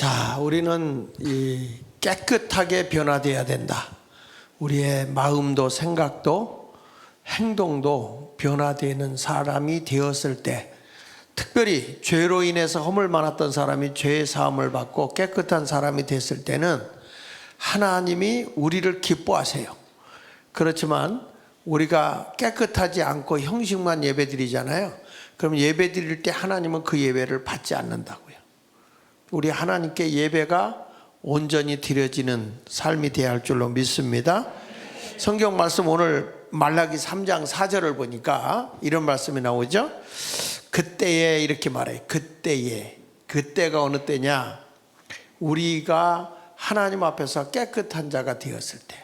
자, 우리는 깨끗하게 변화되어야 된다. 우리의 마음도 생각도 행동도 변화되는 사람이 되었을 때, 특별히 죄로 인해서 허물 많았던 사람이 죄의 사함을 받고 깨끗한 사람이 됐을 때는 하나님이 우리를 기뻐하세요. 그렇지만 우리가 깨끗하지 않고 형식만 예배드리잖아요. 그럼 예배드릴 때 하나님은 그 예배를 받지 않는다고요. 우리 하나님께 예배가 온전히 드려지는 삶이 되어야 할 줄로 믿습니다. 성경 말씀 오늘 말라기 3장 4절을 보니까 이런 말씀이 나오죠. 그때에 이렇게 말해요. 그때가 어느 때냐? 우리가 하나님 앞에서 깨끗한 자가 되었을 때,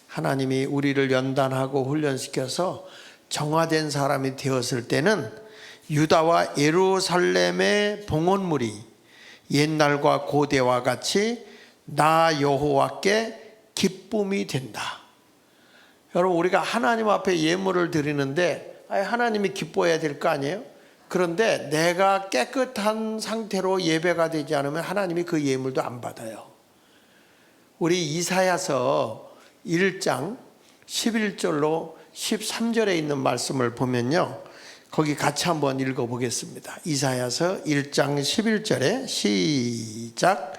하나님이 우리를 연단하고 훈련시켜서 정화된 사람이 되었을 때는 유다와 예루살렘의 봉헌물이 옛날과 고대와 같이 나 여호와께 기쁨이 된다. 여러분, 우리가 하나님 앞에 예물을 드리는데 하나님이 기뻐해야 될 거 아니에요? 그런데 내가 깨끗한 상태로 예배가 되지 않으면 하나님이 그 예물도 안 받아요. 우리 이사야서 1장 11절로 13절에 있는 말씀을 보면요, 거기 같이 한번 읽어보겠습니다. 이사야서 1장 11절에 시작.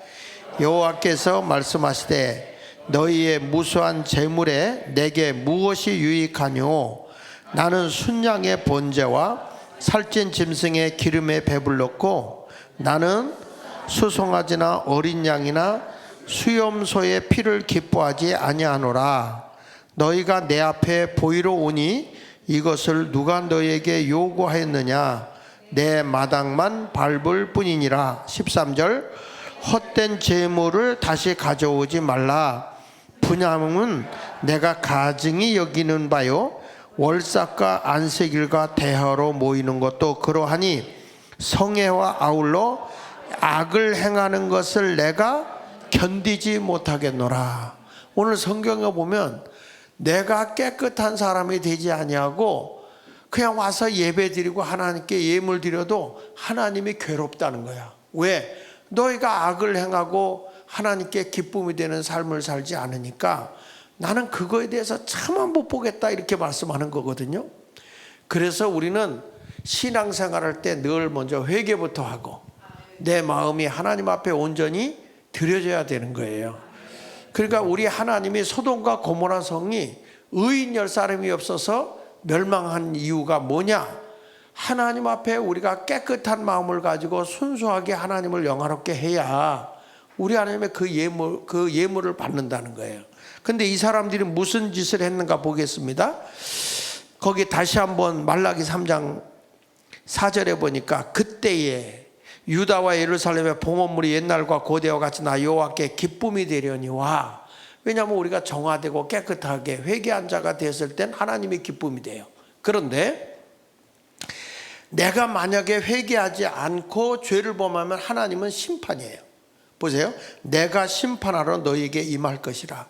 여호와께서 말씀하시되 너희의 무수한 재물에 내게 무엇이 유익하뇨? 나는 순양의 번제와 살찐 짐승의 기름에 배불렀고 나는 수송아지나 어린 양이나 수염소의 피를 기뻐하지 아니하노라. 너희가 내 앞에 보이러 오니 이것을 누가 너희에게 요구하였느냐? 내 마당만 밟을 뿐이니라. 13절. 헛된 재물을 다시 가져오지 말라. 분향은 내가 가증히 여기는 바요, 월삭과 안식일과 대하로 모이는 것도 그러하니 성회와 아울러 악을 행하는 것을 내가 견디지 못하겠노라. 오늘 성경에 보면 내가 깨끗한 사람이 되지 아니하고 그냥 와서 예배드리고 하나님께 예물 드려도 하나님이 괴롭다는 거야. 왜? 너희가 악을 행하고 하나님께 기쁨이 되는 삶을 살지 않으니까 나는 그거에 대해서 차마 못 보겠다, 이렇게 말씀하는 거거든요. 그래서 우리는 신앙생활할 때 늘 먼저 회개부터 하고 내 마음이 하나님 앞에 온전히 드려져야 되는 거예요. 그러니까 우리 하나님이 소돔과 고모라 성이 의인 10사람이 없어서 멸망한 이유가 뭐냐? 하나님 앞에 우리가 깨끗한 마음을 가지고 순수하게 하나님을 영화롭게 해야 우리 하나님의 그 예물을 받는다는 거예요. 근데 이 사람들이 무슨 짓을 했는가 보겠습니다. 거기 다시 한번 말라기 3장 4절에 보니까 그때에 유다와 예루살렘의 봉헌물이 옛날과 고대와 같이 나 여호와께 기쁨이 되려니와. 왜냐하면 우리가 정화되고 깨끗하게 회개한 자가 됐을 땐 하나님이 기쁨이 돼요. 그런데 내가 만약에 회개하지 않고 죄를 범하면 하나님은 심판이에요. 보세요. 내가 심판하러 너희에게 임할 것이라.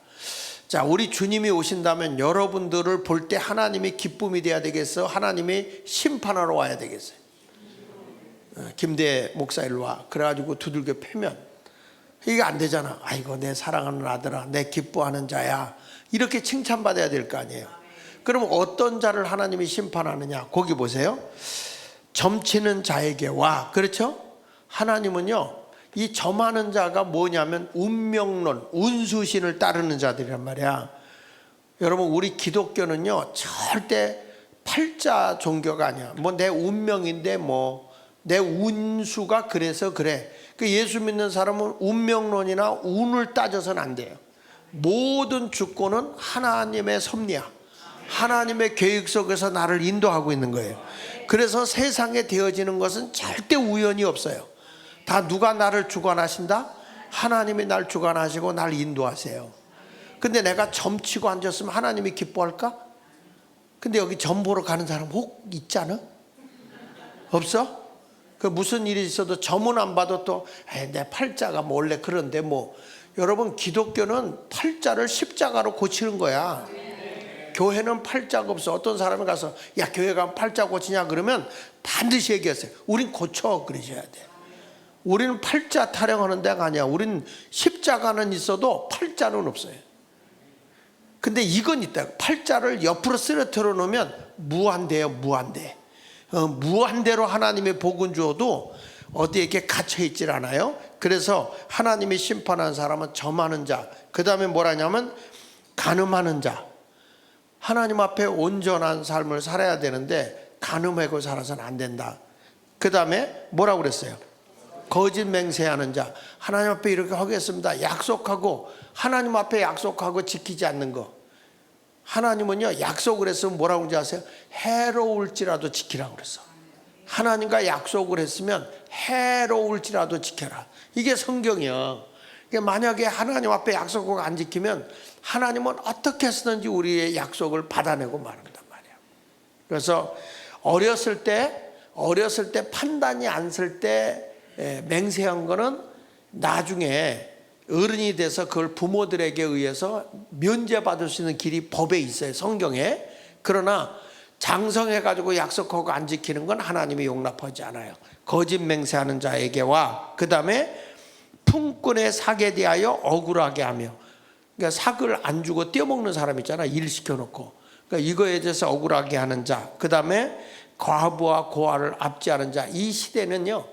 자, 우리 주님이 오신다면 여러분들을 볼 때 하나님이 기쁨이 돼야 되겠어? 하나님이 심판하러 와야 되겠어요? 김대 목사 일로 와. 그래가지고 두들겨 패면 이게 안 되잖아. 아이고, 내 사랑하는 아들아, 내 기뻐하는 자야, 이렇게 칭찬받아야 될 거 아니에요. 그럼 어떤 자를 하나님이 심판하느냐? 거기 보세요. 점치는 자에게 와. 그렇죠? 하나님은요, 이 점하는 자가 뭐냐면 운명론, 운수신을 따르는 자들이란 말이야. 여러분, 우리 기독교는요 절대 팔자 종교가 아니야. 뭐 내 운명인데 내 운수가 그래서 그래. 그 예수 믿는 사람은 운명론이나 운을 따져서는 안 돼요. 모든 주권은 하나님의 섭리야. 하나님의 계획 속에서 나를 인도하고 있는 거예요. 그래서 세상에 되어지는 것은 절대 우연이 없어요. 다 누가 나를 주관하신다? 하나님이 날 주관하시고 날 인도하세요. 근데 내가 점치고 앉았으면 하나님이 기뻐할까? 근데 여기 점 보러 가는 사람 혹 있지 않아? 없어? 그 무슨 일이 있어도 점은 안 봐도 또 내 팔자가 원래 그런데 여러분, 기독교는 팔자를 십자가로 고치는 거야. 교회는 팔자가 없어. 어떤 사람이 가서 야, 교회 가면 팔자 고치냐 그러면 반드시 얘기하세요. 우린 고쳐 그러셔야 돼. 우리는 팔자 타령하는 데가 아니야. 우리는 십자가는 있어도 팔자는 없어요. 근데 이건 있다. 팔자를 옆으로 쓰러뜨려 놓으면 무한대요. 무한대. 무한대로 하나님의 복은 주어도 어디에 이렇게 갇혀있질 않아요. 그래서 하나님이 심판하는 사람은 점하는 자, 그 다음에 뭐라냐면 간음하는 자. 하나님 앞에 온전한 삶을 살아야 되는데 간음하고 살아서는 안 된다. 그 다음에 뭐라고 그랬어요? 거짓 맹세하는 자. 하나님 앞에 이렇게 하겠습니다 약속하고 하나님 앞에 약속하고 지키지 않는 거. 하나님은요 약속을 했으면 뭐라고 하는지 아세요? 해로울지라도 지키라고 그랬어. 하나님과 약속을 했으면 해로울지라도 지켜라. 이게 성경이야. 만약에 하나님 앞에 약속을 안 지키면 하나님은 어떻게 해서든지 우리의 약속을 받아내고 말한단 말이야. 그래서 어렸을 때 판단이 안 쓸 때 맹세한 거는 나중에 어른이 돼서 그걸 부모들에게 의해서 면제받을 수 있는 길이 법에 있어요. 성경에. 그러나 장성해가지고 약속하고 안 지키는 건 하나님이 용납하지 않아요. 거짓 맹세하는 자에게와 그 다음에 품꾼의 삭에 대하여 억울하게 하며, 그러니까 삭을 안 주고 떼어먹는 사람 있잖아. 일 시켜놓고. 그러니까 이거에 대해서 억울하게 하는 자, 그 다음에 과부와 고아를 압제하는 자. 이 시대는요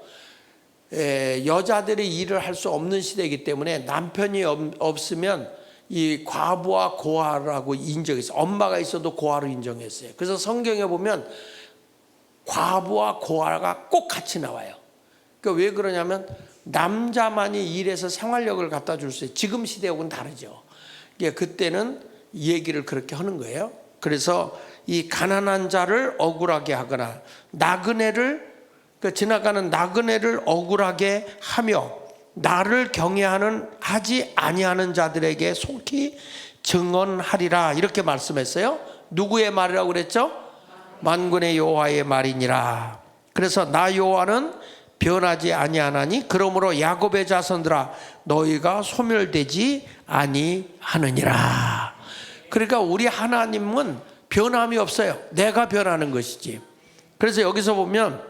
여자들이 일을 할 수 없는 시대이기 때문에 남편이 없으면 이 과부와 고아라고 인정했어요. 엄마가 있어도 고아로 인정했어요. 그래서 성경에 보면 과부와 고아가 꼭 같이 나와요. 그러니까 왜 그러냐면 남자만이 일해서 생활력을 갖다 줄 수 있어요. 지금 시대하고는 다르죠. 그때는 이 얘기를 그렇게 하는 거예요. 그래서 이 가난한 자를 억울하게 하거나 나그네를, 그러니까 지나가는 나그네를 억울하게 하며 나를 경외하는 하지 아니하는 자들에게 속히 증언하리라. 이렇게 말씀했어요. 누구의 말이라고 그랬죠? 만군의 여호와의 말이니라. 그래서 나 여호와는 변하지 아니하나니 그러므로 야곱의 자손들아 너희가 소멸되지 아니하느니라. 그러니까 우리 하나님은 변함이 없어요. 내가 변하는 것이지. 그래서 여기서 보면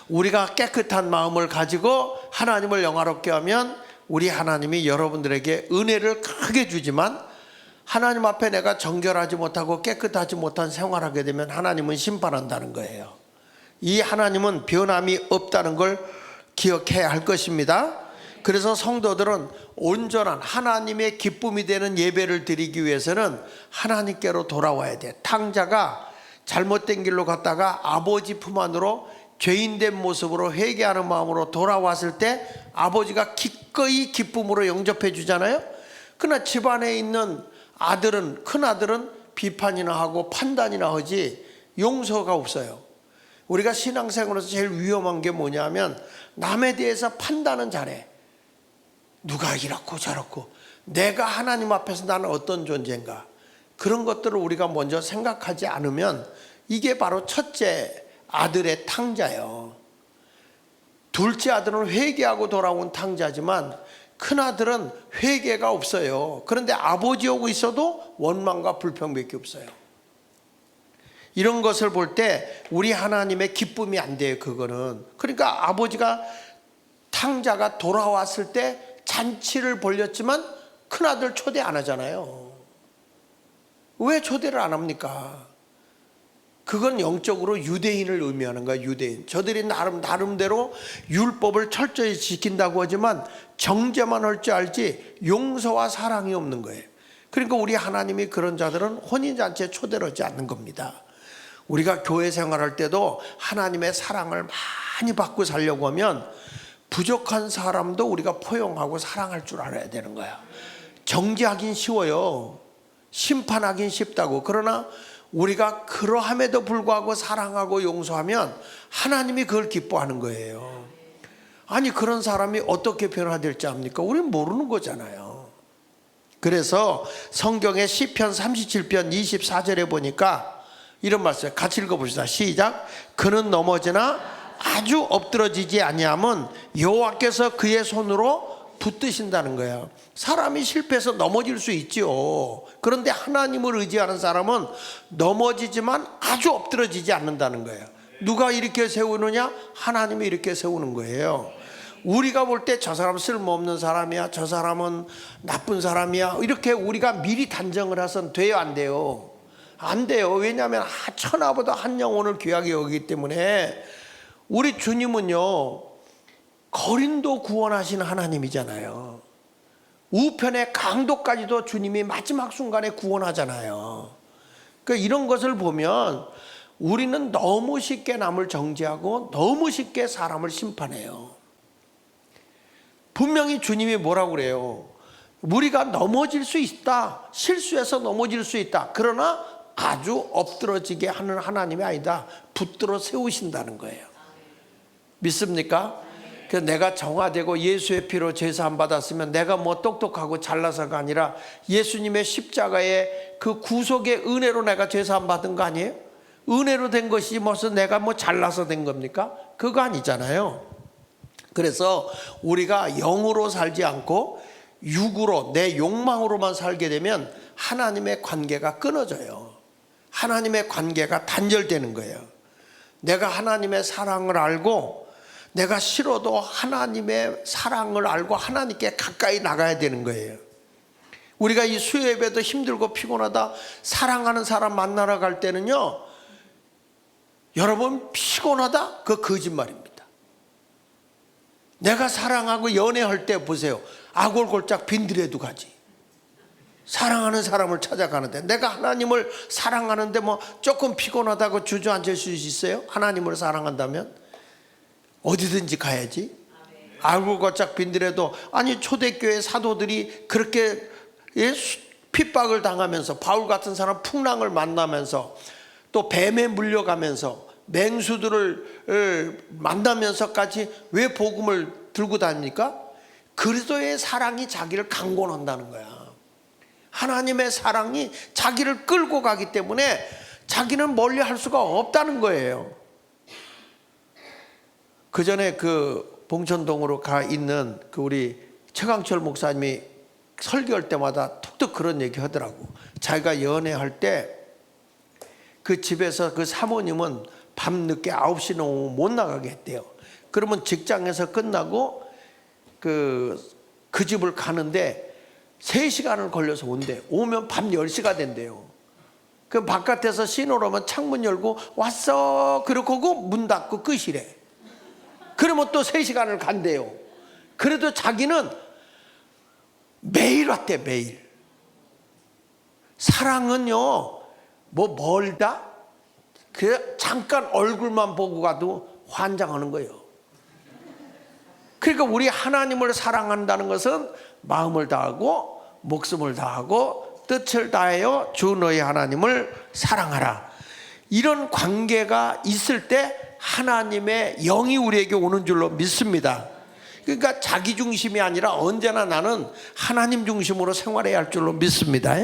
우리가 깨끗한 마음을 가지고 하나님을 영화롭게 하면 우리 하나님이 여러분들에게 은혜를 크게 주지만 하나님 앞에 내가 정결하지 못하고 깨끗하지 못한 생활하게 되면 하나님은 심판한다는 거예요. 이 하나님은 변함이 없다는 걸 기억해야 할 것입니다. 그래서 성도들은 온전한 하나님의 기쁨이 되는 예배를 드리기 위해서는 하나님께로 돌아와야 돼. 탕자가 잘못된 길로 갔다가 아버지 품 안으로 죄인된 모습으로 회개하는 마음으로 돌아왔을 때 아버지가 기꺼이 기쁨으로 영접해 주잖아요. 그러나 집안에 있는 아들은, 큰아들은 비판이나 하고 판단이나 하지 용서가 없어요. 우리가 신앙생활에서 제일 위험한 게 뭐냐면 남에 대해서 판단은 잘해. 누가 이렇고 저렇고 내가 하나님 앞에서 나는 어떤 존재인가, 그런 것들을 우리가 먼저 생각하지 않으면 이게 바로 첫째 아들의 탕자예요. 둘째 아들은 회개하고 돌아온 탕자지만 큰아들은 회개가 없어요. 그런데 아버지하고 있어도 원망과 불평밖에 없어요. 이런 것을 볼 때 우리 하나님의 기쁨이 안 돼요. 그거는. 그러니까 아버지가 탕자가 돌아왔을 때 잔치를 벌렸지만 큰아들 초대 안 하잖아요. 왜 초대를 안 합니까? 그건 영적으로 유대인을 의미하는 거야. 유대인. 저들이 나름대로 율법을 철저히 지킨다고 하지만 정죄만 할 줄 알지 용서와 사랑이 없는 거예요. 그러니까 우리 하나님이 그런 자들은 혼인잔치에 초대를 하지 않는 겁니다. 우리가 교회 생활할 때도 하나님의 사랑을 많이 받고 살려고 하면 부족한 사람도 우리가 포용하고 사랑할 줄 알아야 되는 거야. 정죄하긴 쉬워요. 심판하긴 쉽다고. 그러나 우리가 그러함에도 불구하고 사랑하고 용서하면 하나님이 그걸 기뻐하는 거예요. 아니 그런 사람이 어떻게 변화될지 압니까? 우리는 모르는 거잖아요. 그래서 성경의 시편 37편 24절에 보니까 이런 말씀, 같이 읽어봅시다. 시작. 그는 넘어지나 아주 엎드러지지 아니함은 여호와께서 그의 손으로 붙드신다는 거예요. 사람이 실패해서 넘어질 수 있죠. 그런데 하나님을 의지하는 사람은 넘어지지만 아주 엎드러지지 않는다는 거예요. 누가 이렇게 세우느냐? 하나님이 이렇게 세우는 거예요. 우리가 볼 때 저 사람 쓸모없는 사람이야, 저 사람은 나쁜 사람이야, 이렇게 우리가 미리 단정을 해서는 돼요, 안 돼요? 안 돼요. 왜냐하면 천하보다 한 영혼을 귀하게 여기기 때문에. 우리 주님은요, 거린도 구원하신 하나님이잖아요. 우편의 강도까지도 주님이 마지막 순간에 구원하잖아요. 그러니까 이런 것을 보면 우리는 너무 쉽게 남을 정죄하고 너무 쉽게 사람을 심판해요. 분명히 주님이 뭐라고 그래요? 우리가 넘어질 수 있다. 실수해서 넘어질 수 있다. 그러나 아주 엎드러지게 하는 하나님이 아니다. 붙들어 세우신다는 거예요. 믿습니까? 그래서 내가 정화되고 예수의 피로 제사함 받았으면 내가 뭐 똑똑하고 잘나서가 아니라 예수님의 십자가의 그 구속의 은혜로 내가 제사함 받은 거 아니에요? 은혜로 된 것이 무슨 내가 뭐 잘나서 된 겁니까? 그거 아니잖아요. 그래서 우리가 영으로 살지 않고 육으로, 내 욕망으로만 살게 되면 하나님의 관계가 끊어져요. 하나님의 관계가 단절되는 거예요. 내가 하나님의 사랑을 알고 내가 싫어도 하나님의 사랑을 알고 하나님께 가까이 나가야 되는 거예요. 우리가 이 수요 예배도 힘들고 피곤하다 사랑하는 사람 만나러 갈 때는요, 여러분 피곤하다? 그거 거짓말입니다. 내가 사랑하고 연애할 때 보세요. 아골골짝 빈들에도 가지. 사랑하는 사람을 찾아가는데, 내가 하나님을 사랑하는데 뭐 조금 피곤하다고 주저앉을 수 있어요? 하나님을 사랑한다면 어디든지 가야지. 아골골짝 빈들에도, 아니 초대교회 사도들이 그렇게 핍박을 당하면서, 바울 같은 사람 풍랑을 만나면서, 또 뱀에 물려가면서, 맹수들을 만나면서까지 왜 복음을 들고 다닙니까? 그리스도의 사랑이 자기를 강권한다는 거야. 하나님의 사랑이 자기를 끌고 가기 때문에 자기는 멀리 할 수가 없다는 거예요. 그 전에 그 봉천동으로 가 있는 그 우리 최강철 목사님이 설교할 때마다 툭툭 그런 얘기 하더라고. 자기가 연애할 때 그 집에서 그 사모님은 밤늦게 9시 넘으면 못 나가게 했대요. 그러면 직장에서 끝나고 그 집을 가는데 3시간을 걸려서 온대. 오면 밤 10시가 된대요. 그 바깥에서 신호를 오면 창문 열고 왔어 그러고 문 닫고 끝이래. 그러면 또 3시간을 간대요. 그래도 자기는 매일 왔대. 매일. 사랑은요 뭐 멀다? 그 잠깐 얼굴만 보고 가도 환장하는 거예요. 그러니까 우리 하나님을 사랑한다는 것은 마음을 다하고 목숨을 다하고 뜻을 다하여 주 너희 하나님을 사랑하라. 이런 관계가 있을 때 하나님의 영이 우리에게 오는 줄로 믿습니다. 그러니까 자기 중심이 아니라 언제나 나는 하나님 중심으로 생활해야 할 줄로 믿습니다.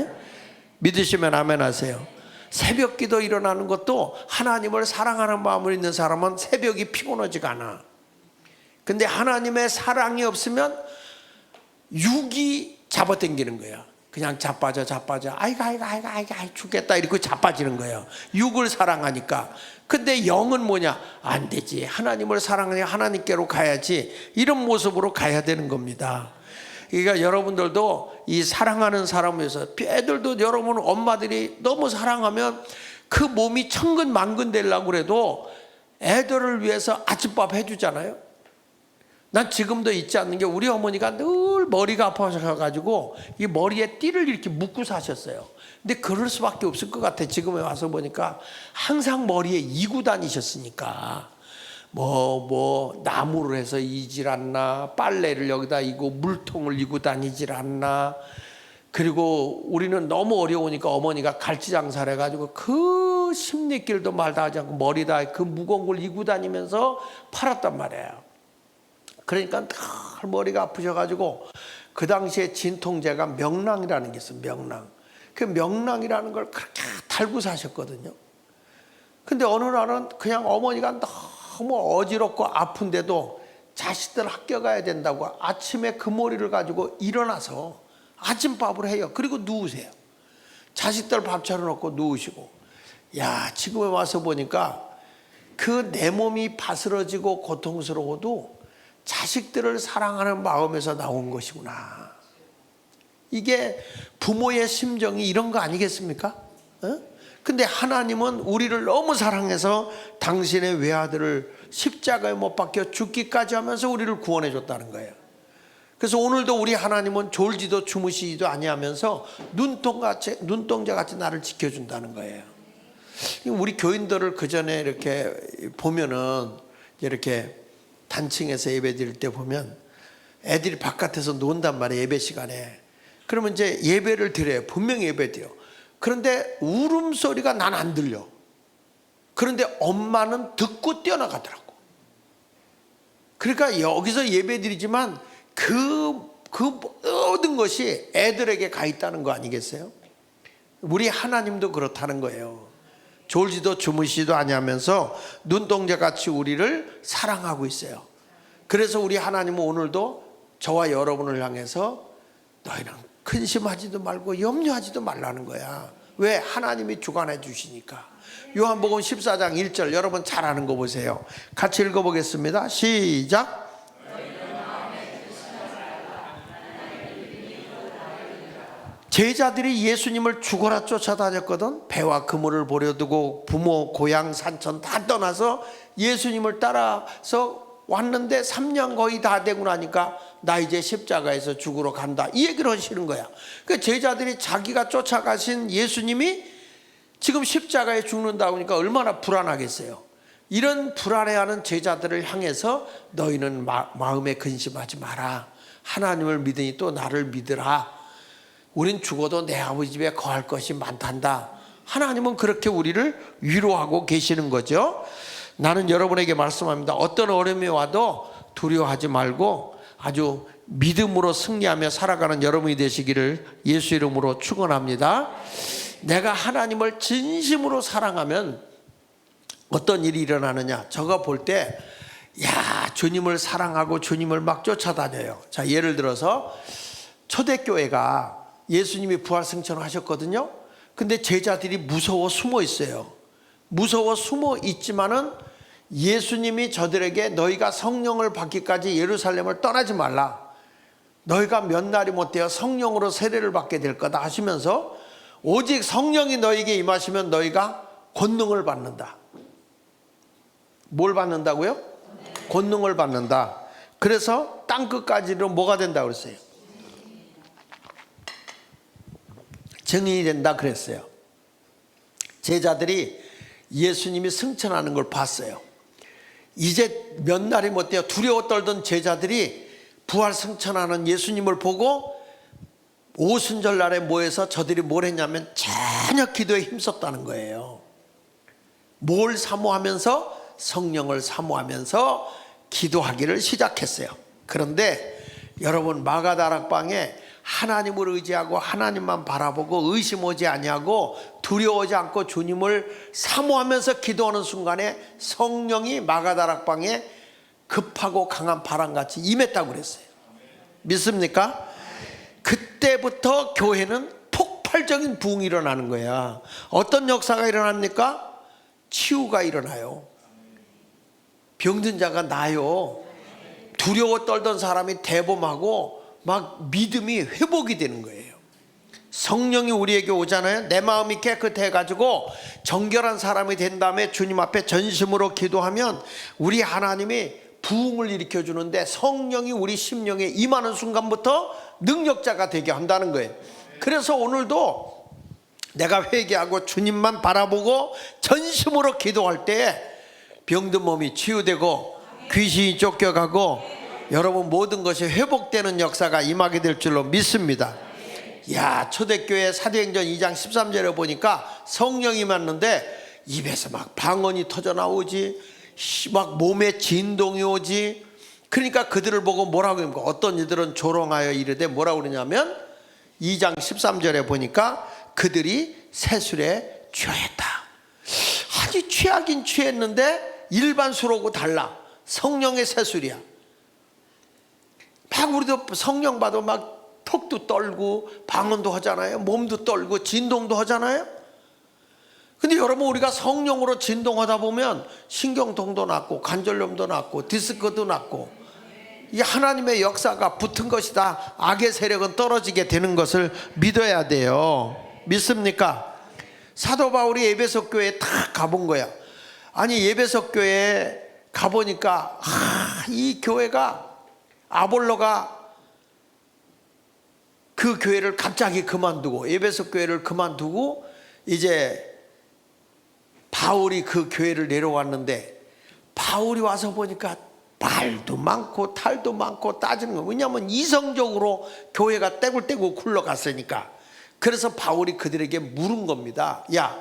믿으시면 아멘 하세요. 새벽 기도 일어나는 것도 하나님을 사랑하는 마음으로 있는 사람은 새벽이 피곤하지가 않아. 근데 하나님의 사랑이 없으면 육이 잡아당기는 거야. 그냥 자빠져. 아이고 죽겠다 이러고 자빠지는 거예요. 육을 사랑하니까. 근데 영은 뭐냐? 안 되지. 하나님을 사랑하니 하나님께로 가야지. 이런 모습으로 가야 되는 겁니다. 그러니까 여러분들도 이 사랑하는 사람을 위해서, 애들도 여러분 엄마들이 너무 사랑하면 그 몸이 천근만근 되려고 그래도 애들을 위해서 아침밥 해주잖아요. 난 지금도 잊지 않는 게 우리 어머니가 늘 머리가 아파서가지고 이 머리에 띠를 이렇게 묶고 사셨어요. 근데 그럴 수밖에 없을 것 같아. 지금에 와서 보니까 항상 머리에 이고 다니셨으니까 나무를 해서 이질 않나, 빨래를 여기다 이고 물통을 이고 다니질 않나. 그리고 우리는 너무 어려우니까 어머니가 갈치 장사를 해가지고 그 십리길도 말다 하지 않고 머리다 그 무거운 걸 이고 다니면서 팔았단 말이에요. 그러니까 늘 머리가 아프셔가지고 그 당시에 진통제가 명랑이라는 게 있어요. 명랑. 그 명랑이라는 걸 그렇게 달고 사셨거든요. 근데 어느 날은 그냥 어머니가 너무 어지럽고 아픈데도 자식들 학교 가야 된다고 아침에 그 머리를 가지고 일어나서 아침밥을 해요. 그리고 누우세요. 자식들 밥 차려놓고 누우시고. 야, 지금에 와서 보니까 그 내 몸이 바스러지고 고통스러워도 자식들을 사랑하는 마음에서 나온 것이구나. 이게 부모의 심정이 이런 거 아니겠습니까? 근데 하나님은 우리를 너무 사랑해서 당신의 외아들을 십자가에 못 박혀 죽기까지 하면서 우리를 구원해 줬다는 거예요. 그래서 오늘도 우리 하나님은 졸지도 주무시지도 아니하면서 눈동자같이 나를 지켜준다는 거예요. 우리 교인들을 그 전에 이렇게 보면은 이렇게 단층에서 예배 드릴 때 보면 애들이 바깥에서 논단 말이에요. 예배 시간에. 그러면 이제 예배를 드려요. 분명히 예배 드려. 그런데 울음소리가 난 안 들려. 그런데 엄마는 듣고 뛰어나가더라고. 그러니까 여기서 예배 드리지만 그 모든 것이 애들에게 가 있다는 거 아니겠어요? 우리 하나님도 그렇다는 거예요. 졸지도 주무시지도 아니하면서 눈동자같이 우리를 사랑하고 있어요. 그래서 우리 하나님은 오늘도 저와 여러분을 향해서 너희는 근심하지도 말고 염려하지도 말라는 거야. 왜? 하나님이 주관해 주시니까. 요한복음 14장 1절 여러분 잘 아는 거 보세요. 같이 읽어보겠습니다. 시작. 제자들이 예수님을 죽어라 쫓아다녔거든. 배와 그물을 버려두고 부모, 고향, 산천 다 떠나서 예수님을 따라서 왔는데 3년 거의 다 되고 나니까 나 이제 십자가에서 죽으러 간다, 이 얘기를 하시는 거야. 그 제자들이 자기가 쫓아가신 예수님이 지금 십자가에 죽는다고 하니까 얼마나 불안하겠어요. 이런 불안해하는 제자들을 향해서 너희는 마음에 근심하지 마라. 하나님을 믿으니 또 나를 믿으라. 우린 죽어도 내 아버지 집에 거할 것이 많단다. 하나님은 그렇게 우리를 위로하고 계시는 거죠. 나는 여러분에게 말씀합니다. 어떤 어려움이 와도 두려워하지 말고 아주 믿음으로 승리하며 살아가는 여러분이 되시기를 예수 이름으로 축원합니다. 내가 하나님을 진심으로 사랑하면 어떤 일이 일어나느냐. 저가 볼 때 주님을 사랑하고 주님을 막 쫓아다녀요. 자, 예를 들어서 초대교회가 예수님이 부활승천을 하셨거든요. 근데 제자들이 무서워 숨어 있어요. 무서워 숨어 있지만은 예수님이 저들에게 너희가 성령을 받기까지 예루살렘을 떠나지 말라. 너희가 몇 날이 못되어 성령으로 세례를 받게 될 거다 하시면서 오직 성령이 너희에게 임하시면 너희가 권능을 받는다. 뭘 받는다고요? 권능을 받는다. 그래서 땅끝까지로 뭐가 된다고 그랬어요? 증인이 된다 그랬어요. 제자들이 예수님이 승천하는 걸 봤어요. 이제 몇 날이 못되어 두려워 떨던 제자들이 부활 승천하는 예수님을 보고 오순절 날에 모여서 저들이 뭘 했냐면 전혀 기도에 힘썼다는 거예요. 뭘 사모하면서? 성령을 사모하면서 기도하기를 시작했어요. 그런데 여러분, 마가다락방에 하나님을 의지하고 하나님만 바라보고 의심 오지 아니하고 두려워하지 않고 주님을 사모하면서 기도하는 순간에 성령이 마가다락방에 급하고 강한 바람같이 임했다고 그랬어요. 믿습니까? 그때부터 교회는 폭발적인 부흥이 일어나는 거야. 어떤 역사가 일어납니까? 치유가 일어나요. 병든 자가 나요. 두려워 떨던 사람이 대범하고 막 믿음이 회복이 되는 거예요. 성령이 우리에게 오잖아요. 내 마음이 깨끗해가지고 정결한 사람이 된 다음에 주님 앞에 전심으로 기도하면 우리 하나님이 부흥을 일으켜주는데 성령이 우리 심령에 임하는 순간부터 능력자가 되게 한다는 거예요. 그래서 오늘도 내가 회개하고 주님만 바라보고 전심으로 기도할 때 병든 몸이 치유되고 귀신이 쫓겨가고 여러분 모든 것이 회복되는 역사가 임하게 될 줄로 믿습니다. 야, 초대교회 사도행전 2장 13절에 보니까 성령이 임했는데 입에서 막 방언이 터져 나오지, 막 몸에 진동이 오지. 그러니까 그들을 보고 뭐라고 합니까? 어떤 이들은 조롱하여 이르되 뭐라고 그러냐면 2장 13절에 보니까 그들이 새술에 취하였다. 아주 취하긴 취했는데 일반 술하고 달라. 성령의 새술이야. 막 우리도 성령 받아 막 턱도 떨고 방언도 하잖아요. 몸도 떨고 진동도 하잖아요. 근데 여러분, 우리가 성령으로 진동하다 보면 신경통도 낫고 관절염도 낫고 디스크도 낫고 이 하나님의 역사가 붙은 것이다. 악의 세력은 떨어지게 되는 것을 믿어야 돼요. 믿습니까? 사도 바울이 에베소 교회에 딱 가본 거야. 아니 에베소 교회에 가보니까 이 교회가 아볼로가 그 교회를 갑자기 그만두고 에베소 교회를 그만두고 이제 바울이 그 교회를 내려왔는데 바울이 와서 보니까 말도 많고 탈도 많고 따지는 거예요. 왜냐하면 이성적으로 교회가 떼굴떼굴 굴러갔으니까. 그래서 바울이 그들에게 물은 겁니다. 야,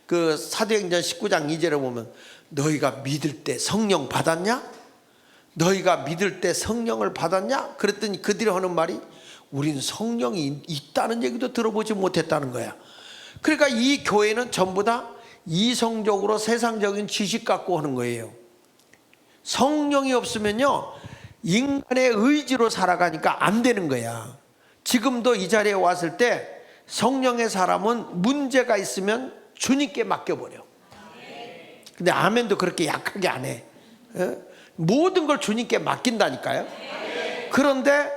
그 사도행전 19장 2절에 보면 너희가 믿을 때 성령 받았냐? 너희가 믿을 때 성령을 받았냐? 그랬더니 그들이 하는 말이 우린 성령이 있다는 얘기도 들어보지 못했다는 거야. 그러니까 이 교회는 전부 다 이성적으로 세상적인 지식 갖고 하는 거예요. 성령이 없으면요 인간의 의지로 살아가니까 안 되는 거야. 지금도 이 자리에 왔을 때 성령의 사람은 문제가 있으면 주님께 맡겨버려. 근데 아멘도 그렇게 약하게 안 해. 모든 걸 주님께 맡긴다니까요. 그런데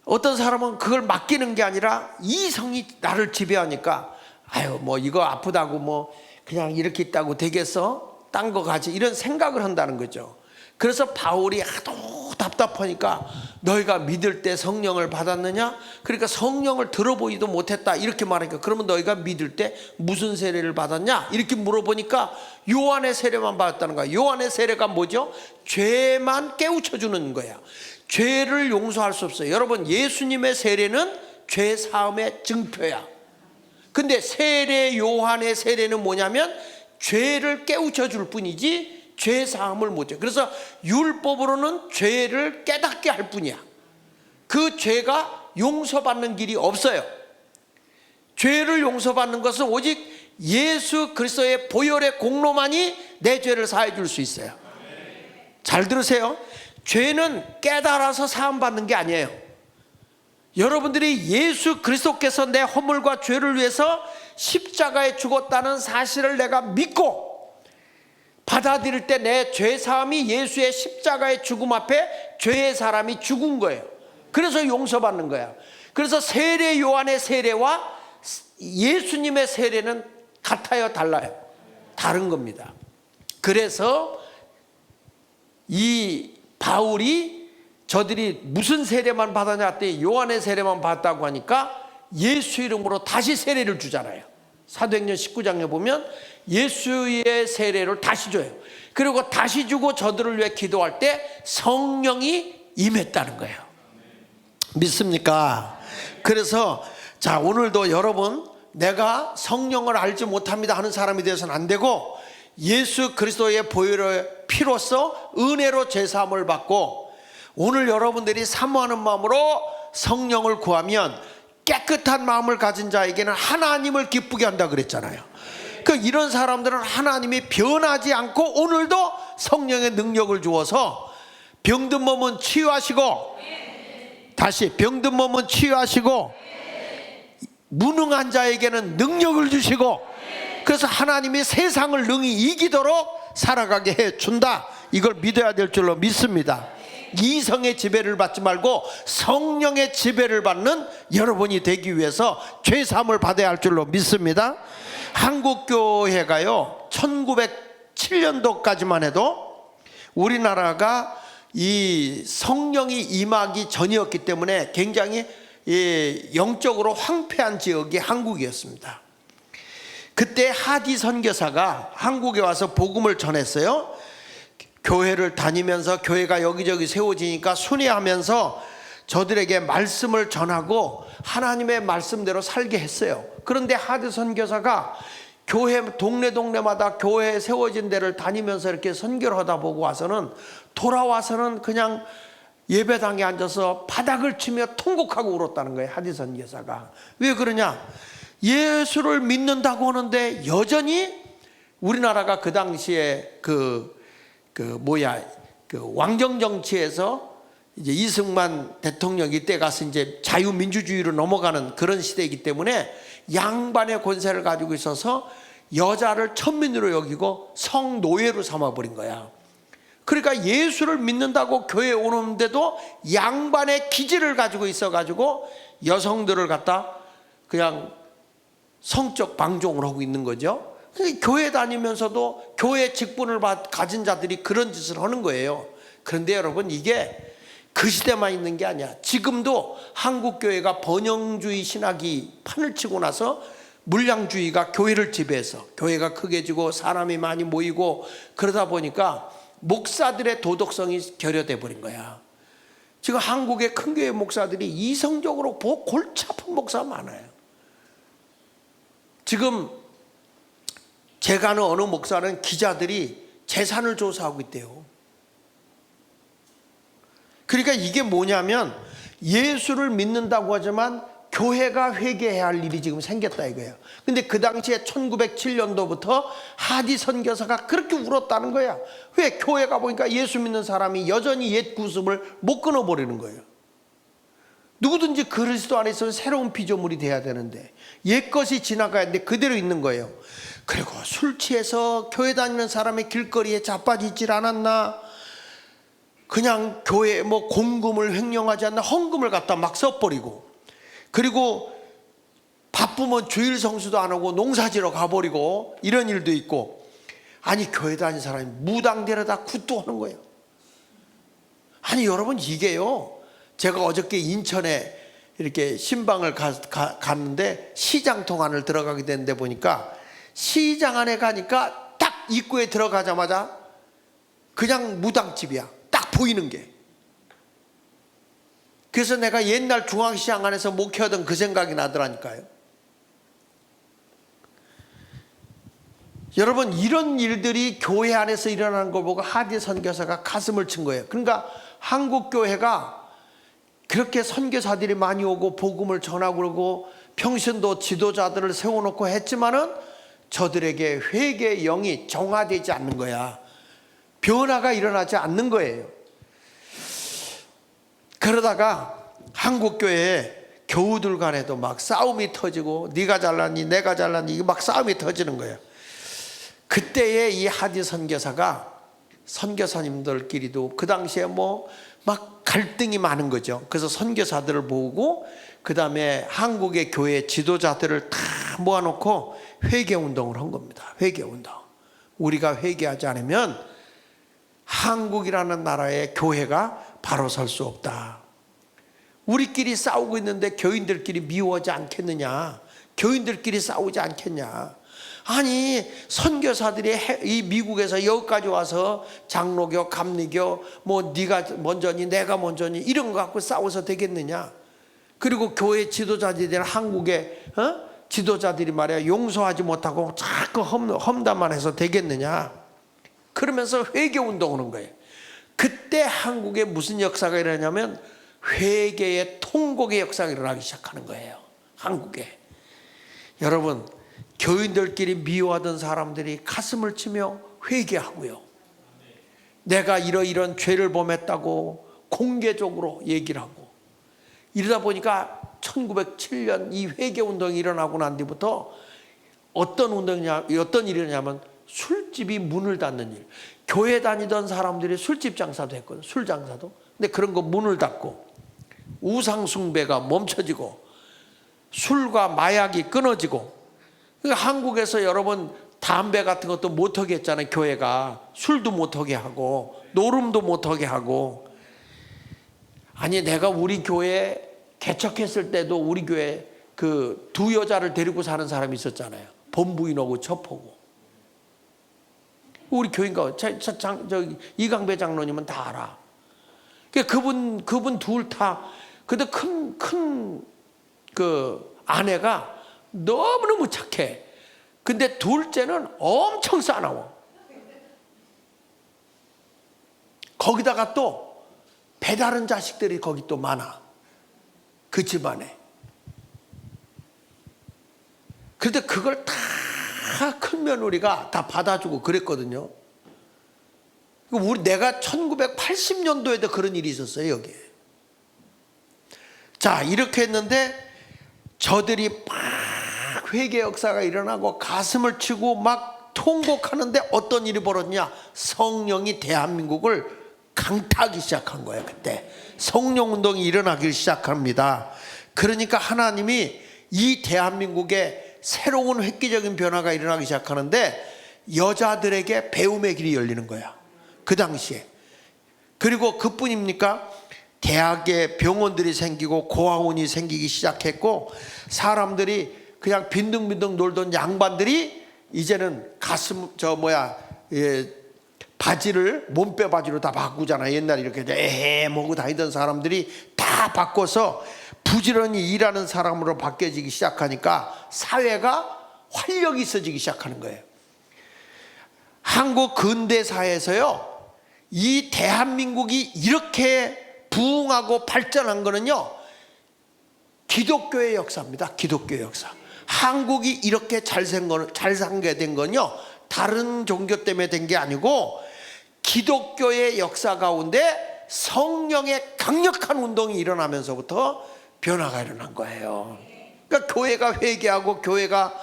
어떤 사람은 그걸 맡기는 게 아니라 이성이 나를 지배하니까 아유 뭐 이거 아프다고 뭐 그냥 이렇게 있다고 되겠어? 딴 거 가지 이런 생각을 한다는 거죠. 그래서 바울이 하도 답답하니까 너희가 믿을 때 성령을 받았느냐? 그러니까 성령을 들어보지도 못했다 이렇게 말하니까 그러면 너희가 믿을 때 무슨 세례를 받았냐? 이렇게 물어보니까 요한의 세례만 받았다는 거야. 요한의 세례가 뭐죠? 죄만 깨우쳐주는 거야. 죄를 용서할 수 없어요. 여러분 예수님의 세례는 죄 사함의 증표야. 근데 세례 요한의 세례는 뭐냐면 죄를 깨우쳐 줄 뿐이지 죄 사함을 못해. 그래서 율법으로는 죄를 깨닫게 할 뿐이야. 그 죄가 용서받는 길이 없어요. 죄를 용서받는 것은 오직 예수 그리스도의 보혈의 공로만이 내 죄를 사해 줄 수 있어요. 잘 들으세요. 죄는 깨달아서 사함받는 게 아니에요. 여러분들이 예수 그리스도께서 내 허물과 죄를 위해서 십자가에 죽었다는 사실을 내가 믿고 받아들일 때 내 죄사함이 예수의 십자가의 죽음 앞에 죄의 사람이 죽은 거예요. 그래서 용서받는 거야. 그래서 세례 요한의 세례와 예수님의 세례는 같아요, 달라요? 다른 겁니다. 그래서 이 바울이 저들이 무슨 세례만 받았냐 했더니 요한의 세례만 받았다고 하니까 예수 이름으로 다시 세례를 주잖아요. 사도행전 19장에 보면 예수의 세례를 다시 줘요. 그리고 다시 주고 저들을 위해 기도할 때 성령이 임했다는 거예요. 믿습니까? 그래서 자 오늘도 여러분 내가 성령을 알지 못합니다 하는 사람이 되어서는 안 되고 예수 그리스도의 보혈의 피로써 은혜로 죄사함을 받고 오늘 여러분들이 사모하는 마음으로 성령을 구하면 깨끗한 마음을 가진 자에게는 하나님을 기쁘게 한다 그랬잖아요. 그 이런 사람들은 하나님이 변하지 않고 오늘도 성령의 능력을 주어서 병든 몸은 치유하시고 다시 병든 몸은 치유하시고 무능한 자에게는 능력을 주시고 그래서 하나님이 세상을 능히 이기도록 살아가게 해준다. 이걸 믿어야 될 줄로 믿습니다. 이성의 지배를 받지 말고 성령의 지배를 받는 여러분이 되기 위해서 죄사함을 받아야 할 줄로 믿습니다. 한국교회가요 1907년도까지만 해도 우리나라가 이 성령이 임하기 전이었기 때문에 굉장히 영적으로 황폐한 지역이 한국이었습니다. 그때 하디 선교사가 한국에 와서 복음을 전했어요. 교회를 다니면서 교회가 여기저기 세워지니까 순회하면서 저들에게 말씀을 전하고 하나님의 말씀대로 살게 했어요. 그런데 하디 선교사가 교회 동네마다 교회에 세워진 데를 다니면서 이렇게 선교를 하다 보고 와서는 돌아와서는 그냥 예배당에 앉아서 바닥을 치며 통곡하고 울었다는 거예요. 하디 선교사가. 왜 그러냐? 예수를 믿는다고 하는데 여전히 우리나라가 그 당시에 그 왕정 정치에서 이제 이승만 대통령이 때 가서 이제 자유민주주의로 넘어가는 그런 시대이기 때문에 양반의 권세를 가지고 있어서 여자를 천민으로 여기고 성노예로 삼아버린 거야. 그러니까 예수를 믿는다고 교회에 오는데도 양반의 기질을 가지고 있어가지고 여성들을 갖다 그냥 성적 방종을 하고 있는 거죠. 교회 다니면서도 교회 직분을 가진 자들이 그런 짓을 하는 거예요. 그런데 여러분, 이게 그 시대만 있는 게 아니야. 지금도 한국 교회가 번영주의 신학이 판을 치고 나서 물량주의가 교회를 지배해서 교회가 크게 지고 사람이 많이 모이고 그러다 보니까 목사들의 도덕성이 결여돼 버린 거야. 지금 한국의 큰 교회 목사들이 이성적으로 골치 아픈 목사가 많아요. 지금 제가 아는 어느 목사는 기자들이 재산을 조사하고 있대요. 그러니까 이게 뭐냐면 예수를 믿는다고 하지만 교회가 회개해야 할 일이 지금 생겼다 이거예요. 근데 그 당시에 1907년도부터 하디 선교사가 그렇게 울었다는 거야. 왜? 교회가 보니까 예수 믿는 사람이 여전히 옛 구습을 못 끊어버리는 거예요. 누구든지 그리스도 안에 있으면 새로운 피조물이 돼야 되는데 옛것이 지나가야 되는데 그대로 있는 거예요. 그리고 술 취해서 교회 다니는 사람의 길거리에 자빠지질 않았나, 그냥 교회 뭐 공금을 횡령하지 않나 헌금을 갖다 막 써버리고, 그리고 바쁘면 주일 성수도 안 하고 농사지러 가버리고 이런 일도 있고, 아니 교회 다니는 사람이 무당되려다 굿도 하는 거예요. 아니 여러분, 이게요, 제가 어저께 인천에 이렇게 신방을 갔는데 시장 통안을 들어가게 됐는데 보니까 시장 안에 가니까 딱 입구에 들어가자마자 그냥 무당집이야. 딱 보이는 게. 그래서 내가 옛날 중앙시장 안에서 목회하던 그 생각이 나더라니까요. 여러분, 이런 일들이 교회 안에서 일어나는 걸 보고 하디 선교사가 가슴을 친 거예요. 그러니까 한국 교회가 그렇게 선교사들이 많이 오고 복음을 전하고 그러고 평신도 지도자들을 세워놓고 했지만은 저들에게 회개의 영이 정화되지 않는 거야. 변화가 일어나지 않는 거예요. 그러다가 한국 교회에 교우들 간에도 막 싸움이 터지고 네가 잘났니 내가 잘났니 이게 막 싸움이 터지는 거예요. 그때에 이 하디 선교사가 선교사님들끼리도 그 당시에 뭐 막 갈등이 많은 거죠. 그래서 선교사들을 모으고 그 다음에 한국의 교회 지도자들을 다 모아놓고 회개운동을 한 겁니다. 회개운동. 우리가 회개하지 않으면 한국이라는 나라의 교회가 바로 설 수 없다. 우리끼리 싸우고 있는데 교인들끼리 미워하지 않겠느냐, 교인들끼리 싸우지 않겠냐. 아니 선교사들이 이 미국에서 여기까지 와서 장로교, 감리교, 뭐 네가 먼저니 내가 먼저니 이런 거 갖고 싸워서 되겠느냐. 그리고 교회 지도자들이 한국의 지도자들이 말이야 용서하지 못하고 자꾸 험담만 해서 되겠느냐. 그러면서 회개운동을 하는 거예요. 그때 한국에 무슨 역사가 일어나냐면 회개의 통곡의 역사가 일어나기 시작하는 거예요. 한국에. 여러분, 교인들끼리 미워하던 사람들이 가슴을 치며 회개하고요, 내가 이런 죄를 범했다고 공개적으로 얘기를 하고, 이러다 보니까 1907년 이 회개운동이 일어나고 난 뒤부터 어떤 일이냐면 술집이 문을 닫는 일. 교회 다니던 사람들이 술집 장사도 했거든. 술 장사도. 근데 그런 거 문을 닫고 우상 숭배가 멈춰지고 술과 마약이 끊어지고. 그러니까 한국에서 여러분 담배 같은 것도 못하게 했잖아요. 교회가 술도 못하게 하고 노름도 못하게 하고. 아니 내가 우리 교회 개척했을 때도 우리 교회 그 두 여자를 데리고 사는 사람이 있었잖아요. 법무인하고 첩하고. 우리 교인가 이강배 장로님은 다 알아. 그분 둘 다. 근데 큰 그 아내가 너무너무 착해. 근데 둘째는 엄청 싸나워. 거기다가 또 배다른 자식들이 거기 또 많아. 그 집안에. 그런데 그걸 다 큰 며느리가 다 받아주고 그랬거든요. 내가 1980년도에도 그런 일이 있었어요, 여기에. 자, 이렇게 했는데 저들이 막 회개 역사가 일어나고 가슴을 치고 막 통곡하는데 어떤 일이 벌어졌냐? 성령이 대한민국을 강타하기 시작한 거예요. 그때 성령운동이 일어나기 시작합니다. 그러니까 하나님이 이 대한민국에 새로운 획기적인 변화가 일어나기 시작하는데 여자들에게 배움의 길이 열리는 거야, 그 당시에. 그리고 그뿐입니까? 대학에 병원들이 생기고 고아원이 생기기 시작했고, 사람들이 그냥 빈둥빈둥 놀던 양반들이 이제는 바지를 몸빼 바지로 다 바꾸잖아. 옛날에 이렇게 에헤 모고 다니던 사람들이 다 바꿔서 부지런히 일하는 사람으로 바뀌어지기 시작하니까 사회가 활력이 있어지기 시작하는 거예요. 한국 근대사에서요, 이 대한민국이 이렇게 부흥하고 발전한 거는요, 기독교의 역사입니다. 기독교의 역사. 한국이 이렇게 잘 살게 된 건요, 다른 종교 때문에 된 게 아니고 기독교의 역사 가운데 성령의 강력한 운동이 일어나면서부터 변화가 일어난 거예요. 그러니까 교회가 회개하고 교회가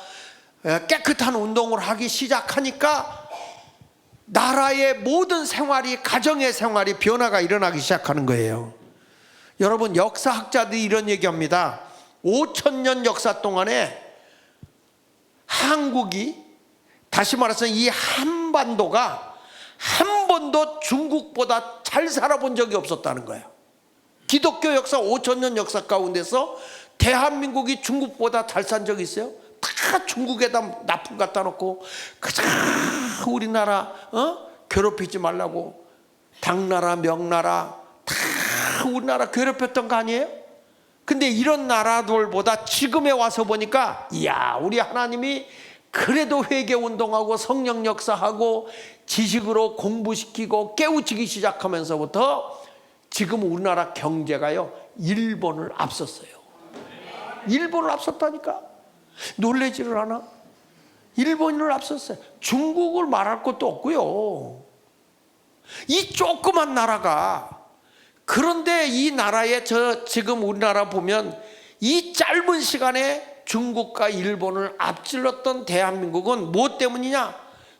깨끗한 운동을 하기 시작하니까 나라의 모든 생활이, 가정의 생활이 변화가 일어나기 시작하는 거예요. 여러분, 역사학자들이 이런 얘기합니다. 5,000년 역사 동안에 한국이, 다시 말해서 이 한반도가 한 번도 중국보다 잘 살아본 적이 없었다는 거예요. 기독교 역사 5,000년 역사 가운데서 대한민국이 중국보다 잘 산 적이 있어요? 다 중국에다 납품 갖다 놓고 그저 우리나라 괴롭히지 말라고 당나라 명나라 다 우리나라 괴롭혔던 거 아니에요? 근데 이런 나라들보다 지금에 와서 보니까, 이야, 우리 하나님이 그래도 회개운동하고 성령 역사하고 지식으로 공부시키고 깨우치기 시작하면서부터 지금 우리나라 경제가요, 일본을 앞섰어요. 일본을 앞섰다니까. 놀라지를 않아? 일본을 앞섰어요. 중국을 말할 것도 없고요. 이 조그만 나라가, 그런데 이 나라에 지금 우리나라 보면 이 짧은 시간에 중국과 일본을 앞질렀던 대한민국은 무엇 때문이냐?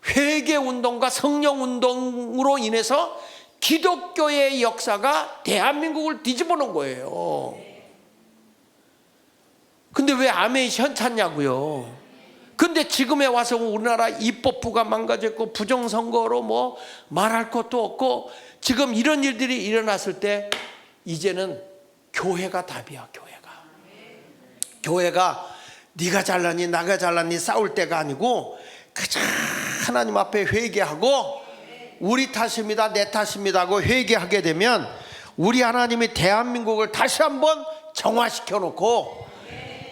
회개운동과 성령운동으로 인해서 기독교의 역사가 대한민국을 뒤집어 놓은 거예요. 근데 왜 아멘이 현찮냐고요? 근데 지금에 와서 우리나라 입법부가 망가졌고 부정선거로 뭐 말할 것도 없고 지금 이런 일들이 일어났을 때 이제는 교회가 답이야. 교회가 네가 잘났니 나가 잘났니 싸울 때가 아니고 그저 하나님 앞에 회개하고 우리 탓입니다 내 탓입니다 하고 회개하게 되면 우리 하나님이 대한민국을 다시 한번 정화시켜 놓고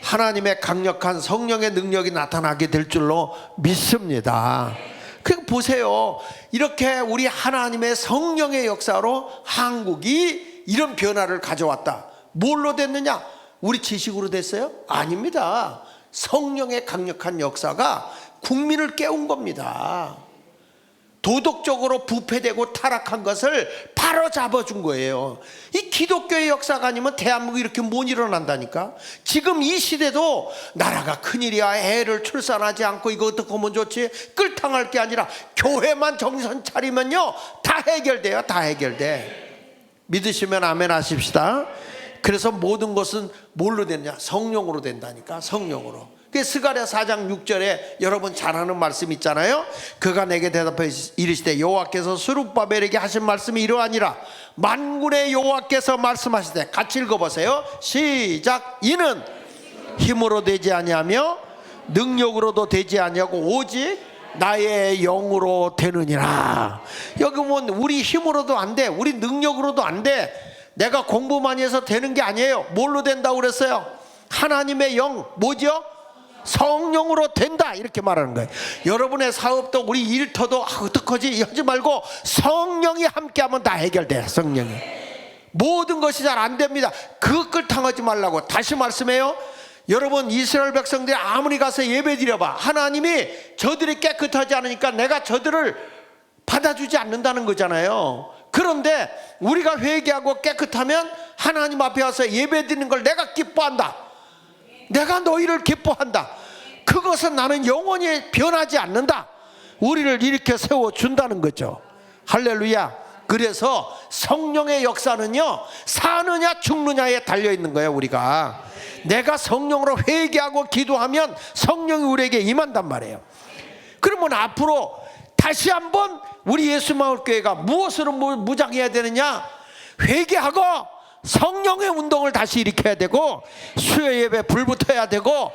하나님의 강력한 성령의 능력이 나타나게 될 줄로 믿습니다. 그 보세요. 이렇게 우리 하나님의 성령의 역사로 한국이 이런 변화를 가져왔다. 뭘로 됐느냐? 우리 지식으로 됐어요? 아닙니다. 성령의 강력한 역사가 국민을 깨운 겁니다. 도덕적으로 부패되고 타락한 것을 바로 잡아준 거예요. 이 기독교의 역사가 아니면 대한민국이 이렇게 못 일어난다니까. 지금 이 시대도 나라가 큰일이야 애를 출산하지 않고 이거 어떻게 하면 좋지 끌탕할 게 아니라 교회만 정신 차리면요 다 해결돼요. 다 해결돼. 믿으시면 아멘 하십시다. 그래서 모든 것은 뭘로 됐냐? 성령으로 된다니까. 성령으로. 그 스가랴 4장 6절에 여러분 잘 아는 말씀 있잖아요. 그가 내게 대답해 이르시되 여호와께서 스룹바벨에게 하신 말씀이 이러하니라. 만군의 여호와께서 말씀하시되, 같이 읽어보세요. 시작. 이는 힘으로 되지 아니하며 능력으로도 되지 아니하고 오직 나의 영으로 되느니라. 여기 보면 우리 힘으로도 안 돼. 우리 능력으로도 안 돼. 내가 공부 많이 해서 되는 게 아니에요. 뭘로 된다고 그랬어요? 하나님의 영, 뭐죠? 성령으로 된다. 이렇게 말하는 거예요. 여러분의 사업도 우리 일터도 어떡하지 하지 말고 성령이 함께하면 다 해결돼요. 성령이. 모든 것이 잘 안 됩니다. 그 끌탕하지 말라고 다시 말씀해요. 여러분 이스라엘 백성들이 아무리 가서 예배 드려봐 하나님이 저들이 깨끗하지 않으니까 내가 저들을 받아주지 않는다는 거잖아요. 그런데 우리가 회개하고 깨끗하면 하나님 앞에 와서 예배 드리는 걸 내가 기뻐한다. 내가 너희를 기뻐한다. 그것은 나는 영원히 변하지 않는다. 우리를 일으켜 세워준다는 거죠. 할렐루야. 그래서 성령의 역사는요, 사느냐 죽느냐에 달려있는 거예요. 우리가 내가 성령으로 회개하고 기도하면 성령이 우리에게 임한단 말이에요. 그러면 앞으로 다시 한번 우리 예수마을교회가 무엇으로 무장해야 되느냐? 회개하고 성령의 운동을 다시 일으켜야 되고, 수요예배 불 붙어야 되고,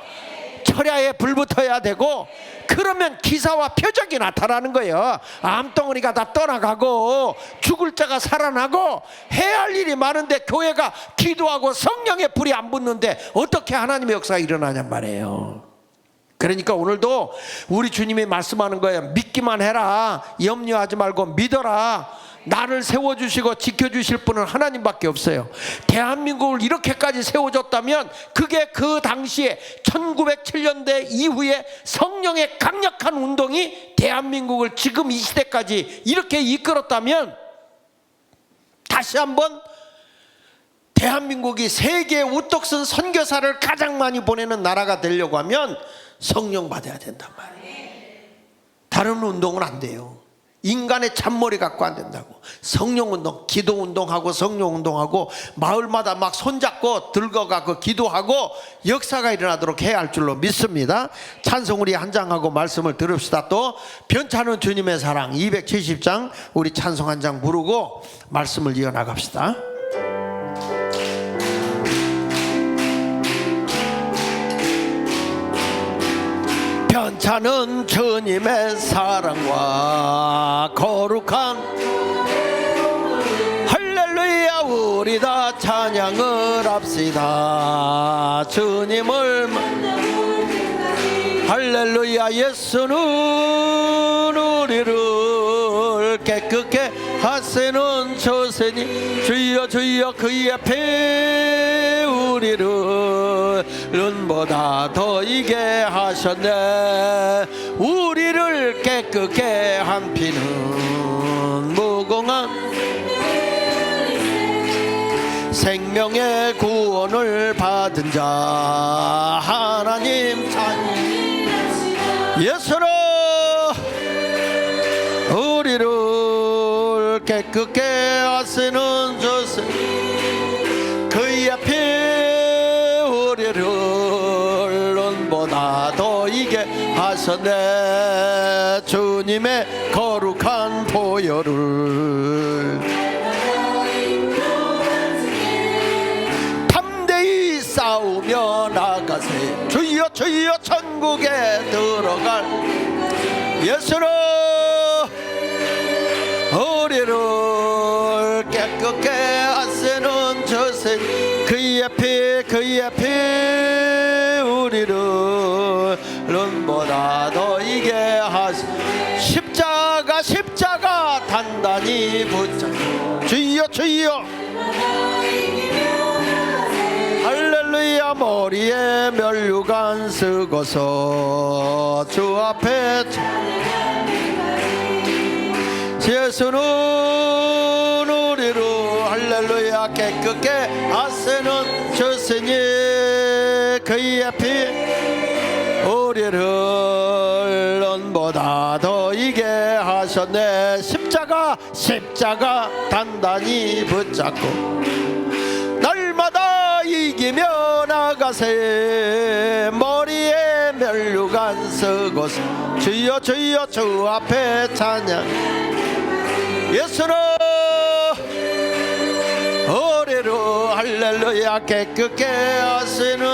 철야에 불 붙어야 되고, 그러면 기사와 표적이 나타나는 거예요. 암덩어리가 다 떠나가고 죽을 자가 살아나고 해야 할 일이 많은데 교회가 기도하고 성령의 불이 안 붙는데 어떻게 하나님의 역사가 일어나냔 말이에요. 그러니까 오늘도 우리 주님이 말씀하는 거예요. 믿기만 해라. 염려하지 말고 믿어라. 나를 세워주시고 지켜주실 분은 하나님밖에 없어요. 대한민국을 이렇게까지 세워줬다면 그게 그 당시에 1907년대 이후에 성령의 강력한 운동이 대한민국을 지금 이 시대까지 이렇게 이끌었다면, 다시 한번 대한민국이 세계에 우뚝 선 선교사를 가장 많이 보내는 나라가 되려고 하면 성령 받아야 된단 말이에요. 다른 운동은 안 돼요. 인간의 잔머리 갖고 안 된다고. 성령운동, 기도운동하고 성령운동하고 마을마다 막 손잡고 들어가고 기도하고 역사가 일어나도록 해야 할 줄로 믿습니다. 찬송 우리 한 장하고 말씀을 들읍시다. 또 변찮은 주님의 사랑 270장 우리 찬송 한 장 부르고 말씀을 이어나갑시다. 변찮은 주님의 사랑과 거룩한 할렐루야, 우리 다 찬양을 합시다. 주님을 할렐루야. 예수는 우리를 깨끗게 하시는 조세니 주여 주여 그의 앞에 우리를 눈보다 더 이게 하셨네. 우리를 깨끗게 한 피는 무궁한 생명의 구원을 받은 자 하나님 찬양. 예수로 우리를 깨끗게 하시는 조세 그의 앞에 우리를 눈보다 더 이게 하셨네. 주님의 거룩한 보혈을 담대히 싸우며 나가세. 주여 주여 천국에 들어갈 예수로 우리를 깨끗게 하시는 저세 그의 앞에 우리를 눈보다 더 이게 하시. 십자가 단단히 붙잡고 주여 주여 할렐루야. 머리에 면류관 쓰고서 주 앞에 예수는 우리를 할렐루야 깨끗게 하시는 주시니 그의 앞에 우리를 눈보다 더 이게 하셨네. 십자가 단단히 붙잡고 날마다 이기며 나가세. 머리에 면류관 쓰고서 주여 주여 주 앞에 찬양. 예수로 우리를 할렐루야 깨끗게 하시는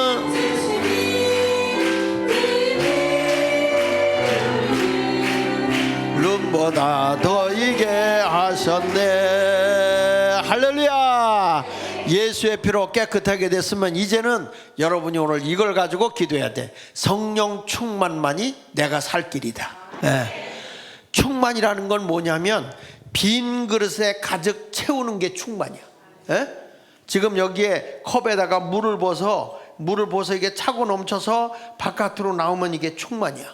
눈보다 더 이게 하셨네. 할렐루야. 예수의 피로 깨끗하게 됐으면 이제는 여러분이 오늘 이걸 가지고 기도해야 돼. 성령 충만만이 내가 살 길이다. 충만이라는 건 뭐냐면 빈 그릇에 가득 채우는 게 충만이야. 지금 여기에 컵에다가 물을 부어서 이게 차고 넘쳐서 바깥으로 나오면 이게 충만이야.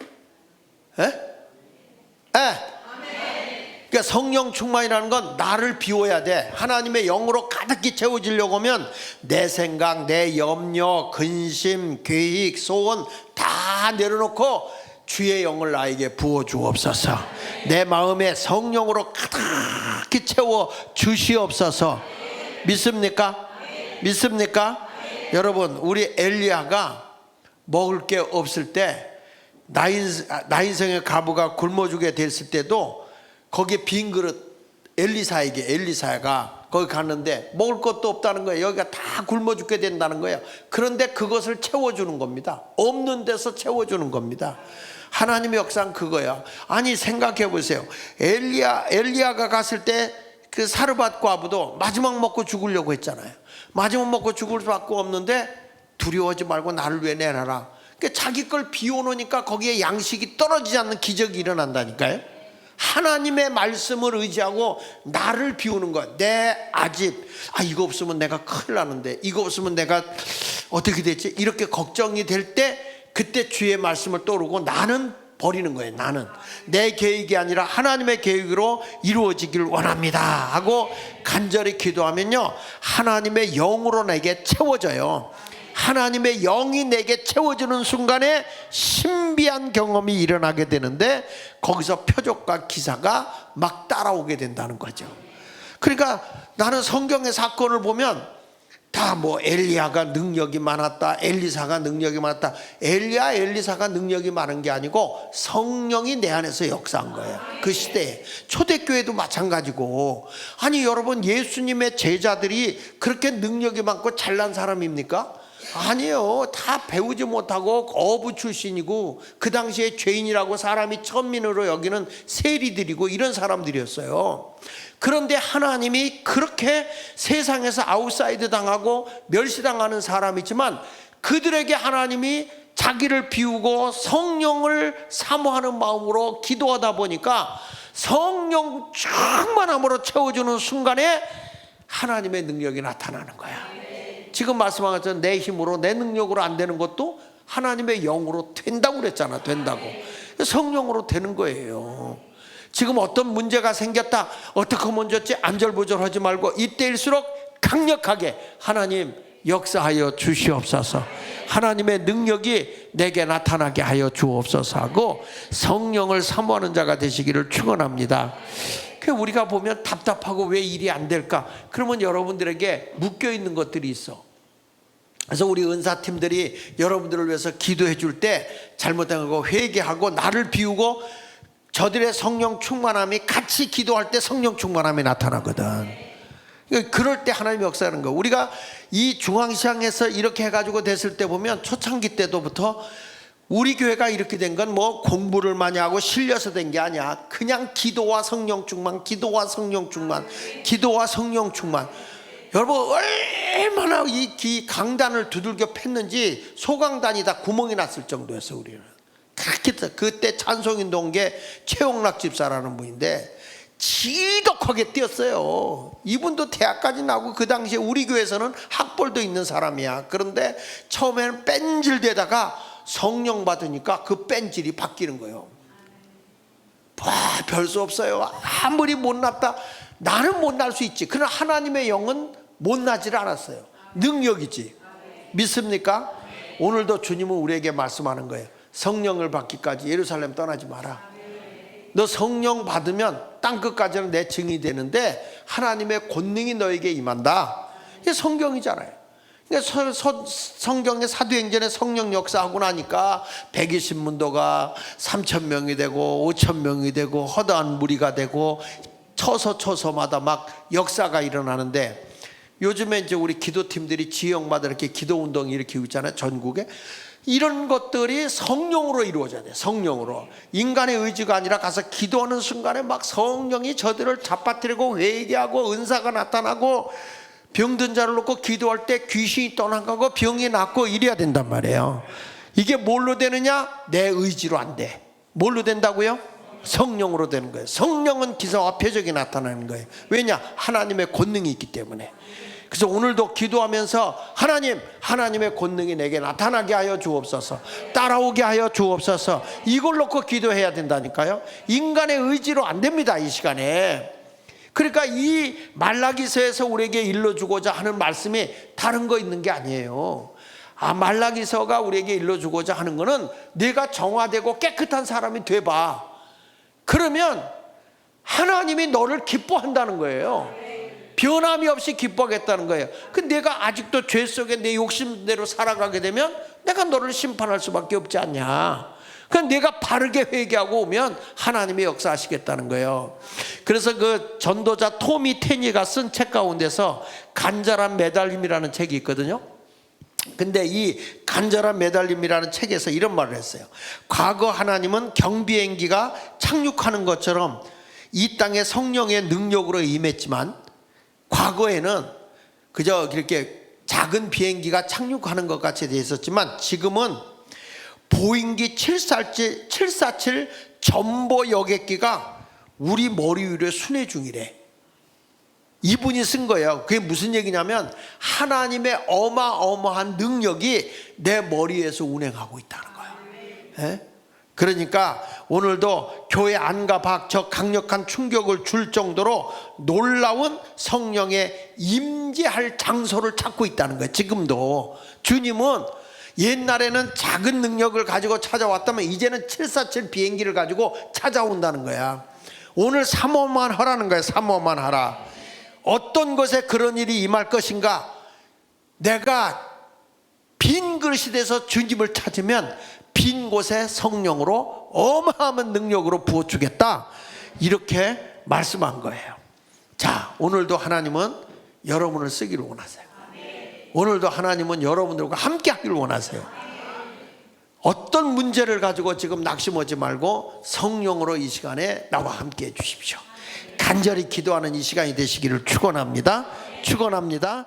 그러니까 성령 충만이라는 건 나를 비워야 돼. 하나님의 영으로 가득히 채워지려고 하면 내 생각, 내 염려, 근심, 계획, 소원 다 내려놓고 주의 영을 나에게 부어 주옵소서. 내 마음에 성령으로 가득히 채워 주시옵소서. 믿습니까? 믿습니까? 여러분, 우리 엘리야가 먹을 게 없을 때 나인성의 과부가 굶어 죽게 됐을 때도 거기에 빈 그릇 엘리사가 거기 갔는데 먹을 것도 없다는 거예요. 여기가 다 굶어 죽게 된다는 거예요. 그런데 그것을 채워주는 겁니다. 없는 데서 채워주는 겁니다. 하나님의 역사는 그거야. 아니, 생각해 보세요. 엘리야가 갔을 때 그 사르밧 과부도 마지막 먹고 죽으려고 했잖아요. 마지막 먹고 죽을 수밖에 없는데 두려워하지 말고 나를 위해 내놔라. 그러니까 자기 걸 비워놓으니까 거기에 양식이 떨어지지 않는 기적이 일어난다니까요. 하나님의 말씀을 의지하고 나를 비우는 거야. 내 아집, 이거 없으면 내가 큰일 나는데, 이거 없으면 내가 어떻게 됐지? 이렇게 걱정이 될 때 그때 주의 말씀을 떠오르고 나는 버리는 거예요. 나는 내 계획이 아니라 하나님의 계획으로 이루어지길 원합니다 하고 간절히 기도하면요, 하나님의 영으로 내게 채워져요. 하나님의 영이 내게 채워주는 순간에 신비한 경험이 일어나게 되는데 거기서 표적과 기사가 막 따라오게 된다는 거죠. 그러니까 나는 성경의 사건을 보면 다 뭐 엘리야가 능력이 많았다, 엘리사가 능력이 많았다. 엘리사가 능력이 많은 게 아니고 성령이 내 안에서 역사한 거예요. 그 시대에 초대교회도 마찬가지고. 아니 여러분, 예수님의 제자들이 그렇게 능력이 많고 잘난 사람입니까? 아니에요. 다 배우지 못하고 어부 출신이고 그 당시에 죄인이라고 사람이 천민으로 여기는 세리들이고 이런 사람들이었어요. 그런데 하나님이 그렇게 세상에서 아웃사이드 당하고 멸시당하는 사람이지만 그들에게 하나님이 자기를 비우고 성령을 사모하는 마음으로 기도하다 보니까 성령 충만함으로 채워주는 순간에 하나님의 능력이 나타나는 거야. 지금 말씀한 것처럼 내 힘으로 내 능력으로 안 되는 것도 하나님의 영으로 된다고 그랬잖아. 된다고. 성령으로 되는 거예요. 지금 어떤 문제가 생겼다, 어떻게 하면 좋지, 안절부절하지 말고 이때일수록 강력하게 하나님 역사하여 주시옵소서, 하나님의 능력이 내게 나타나게 하여 주옵소서 하고 성령을 사모하는 자가 되시기를 축원합니다. 우리가 보면 답답하고 왜 일이 안 될까? 그러면 여러분들에게 묶여있는 것들이 있어. 그래서 우리 은사팀들이 여러분들을 위해서 기도해 줄 때 잘못된 거 회개하고 나를 비우고 저들의 성령 충만함이 같이 기도할 때 성령 충만함이 나타나거든. 그럴 때 하나님이 역사하는 거. 우리가 이 중앙시장에서 이렇게 해가지고 됐을 때 보면 초창기 때부터 우리 교회가 이렇게 된 건 뭐 공부를 많이 하고 실려서 된 게 아니야. 그냥 기도와 성령 충만, 기도와 성령 충만, 기도와 성령 충만. 여러분 얼마나 이 강단을 두들겨 팼는지 소강단이 다 구멍이 났을 정도였어. 우리는 그렇게. 그때 찬송인동 게 최용락 집사라는 분인데 지독하게 뛰었어요. 이분도 대학까지 나오고 그 당시에 우리 교회에서는 학벌도 있는 사람이야. 그런데 처음에는 뺀질대다가 성령 받으니까 그 뺀질이 바뀌는 거예요. 별 수 없어요. 아무리 못났다, 나는 못날 수 있지. 그러나 하나님의 영은 못나지를 않았어요. 능력이지. 믿습니까? 오늘도 주님은 우리에게 말씀하는 거예요. 성령을 받기까지 예루살렘 떠나지 마라. 너 성령 받으면 땅끝까지는 내 증이 되는데 하나님의 권능이 너에게 임한다. 이게 성경이잖아요. 성경의 사도행전에 성령 역사하고 나니까 120문도가 3,000명이 되고 5,000명이 되고 허다한 무리가 되고 처소마다 막 역사가 일어나는데, 요즘에 이제 우리 기도팀들이 지역마다 이렇게 기도운동 일으키고 있잖아요. 전국에. 이런 것들이 성령으로 이루어져야 돼. 성령으로. 인간의 의지가 아니라 가서 기도하는 순간에 막 성령이 저들을 잡아뜨리고 회개하고 은사가 나타나고 병든 자를 놓고 기도할 때 귀신이 떠나가고 병이 낫고 이래야 된단 말이에요. 이게 뭘로 되느냐? 내 의지로 안 돼. 뭘로 된다고요? 성령으로 되는 거예요. 성령은 기사와 표적이 나타나는 거예요. 왜냐? 하나님의 권능이 있기 때문에. 그래서 오늘도 기도하면서 하나님의 권능이 내게 나타나게 하여 주옵소서, 따라오게 하여 주옵소서, 이걸 놓고 기도해야 된다니까요. 인간의 의지로 안 됩니다, 이 시간에. 그러니까 이 말라기서에서 우리에게 일러주고자 하는 말씀이 다른 거 있는 게 아니에요. 말라기서가 우리에게 일러주고자 하는 것은 내가 정화되고 깨끗한 사람이 돼봐. 그러면 하나님이 너를 기뻐한다는 거예요. 변함이 없이 기뻐하겠다는 거예요. 내가 아직도 죄 속에 내 욕심대로 살아가게 되면 내가 너를 심판할 수밖에 없지 않냐. 내가 바르게 회개하고 오면 하나님이 역사하시겠다는 거예요. 그래서 그 전도자 토미 테니가 쓴 책 가운데서 간절한 매달림이라는 책이 있거든요. 근데 이 간절한 매달림이라는 책에서 이런 말을 했어요. 과거 하나님은 경비행기가 착륙하는 것처럼 이 땅에 성령의 능력으로 임했지만, 과거에는 그저 이렇게 작은 비행기가 착륙하는 것 같이 돼 있었지만, 지금은 보잉기 747 전보 여객기가 우리 머리 위로 순회 중이래. 이분이 쓴 거예요. 그게 무슨 얘기냐면 하나님의 어마어마한 능력이 내 머리 위에서 운행하고 있다는 거예요. 예? 그러니까 오늘도 교회 안과 밖 저 강력한 충격을 줄 정도로 놀라운 성령의 임재할 장소를 찾고 있다는 거예요. 지금도 주님은 옛날에는 작은 능력을 가지고 찾아왔다면 이제는 747 비행기를 가지고 찾아온다는 거야. 오늘 사모만 하라는 거야. 사모만 하라. 어떤 것에 그런 일이 임할 것인가? 내가 빈 그릇이 돼서 주님을 찾으면 빈 곳에 성령으로 어마어마한 능력으로 부어주겠다, 이렇게 말씀한 거예요. 자, 오늘도 하나님은 여러분을 쓰기를 원하세요. 오늘도 하나님은 여러분들과 함께 하기를 원하세요. 어떤 문제를 가지고 지금 낙심하지 말고 성령으로 이 시간에 나와 함께 해 주십시오. 간절히 기도하는 이 시간이 되시기를 축원합니다. 축원합니다.